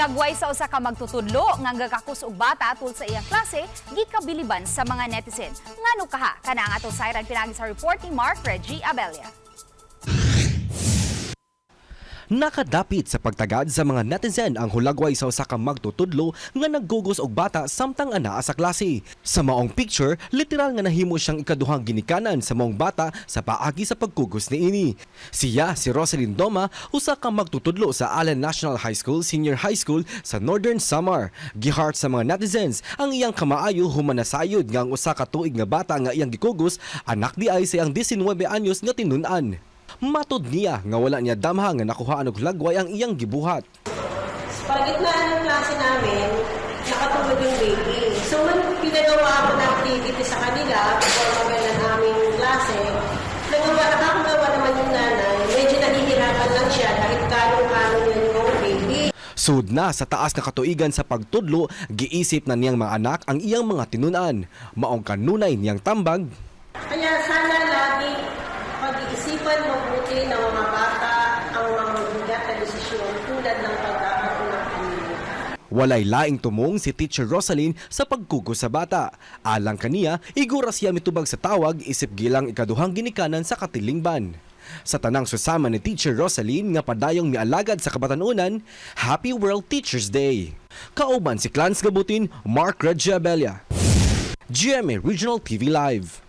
Hulagway sa usa ka magtutudlo nga gakakus og bata tul sa iyang klase gikabiliban sa mga netizen. Ngano kaha kana ang atong sayran pinagi sa report ni Mark Reggie Abella. Nakadapit sa pagtagad sa mga netizen ang hulagway sa usa ka magtutudlo nga naggugos og bata samtang anaa sa klase. Sa maong picture, literal nga nahimo siyang ikaduhang ginikanan sa maong bata sa paagi sa pagkugos niini. Siya si Rosalyn Doma, usa ka magtutudlo sa Allen National High School Senior High School sa Northern Samar. Gihart sa mga netizens ang iyang kamaayo human nasayod nga ang usa ka tuig nga bata nga iyang gikugos anak di ay sa iyang 19 anyos nga tinun-an. Matod niya nga wala niya damha nga nakuhaan og hulagway ang iyang gibuhat. Sa pagitnaan ng klase namin, nakatulog yung baby. So, pinagawa ko na activity sa kanila before magalan ng aming klase. Nakakagawa naman yung nanay, medyo nahihirapan lang siya dahil kalong-kalong yung baby. Sud na sa taas na katuigan sa pagtudlo, giisip na niyang mga anak ang iyang mga tinun-an. Maong kanunay niyang tambag. Kaya sana lagi pag-iisipan mabuti ng mga bata ang mga mabigat na desisyon tulad ng pagkakaroon ng pamilya. Walay laing tumong si Teacher Rosalyn sa pagkugos sa bata. Alang kaniya, igura siya mitubag sa tawag isip gilang ikaduhang ginikanan sa katilingban. Sa tanang susama ni Teacher Rosalyn nga padayong mialagad sa kabatanunan, Happy World Teachers Day. Kauban si Clarence Gabutin, Mark Reggie Abella. GMA Regional TV Live.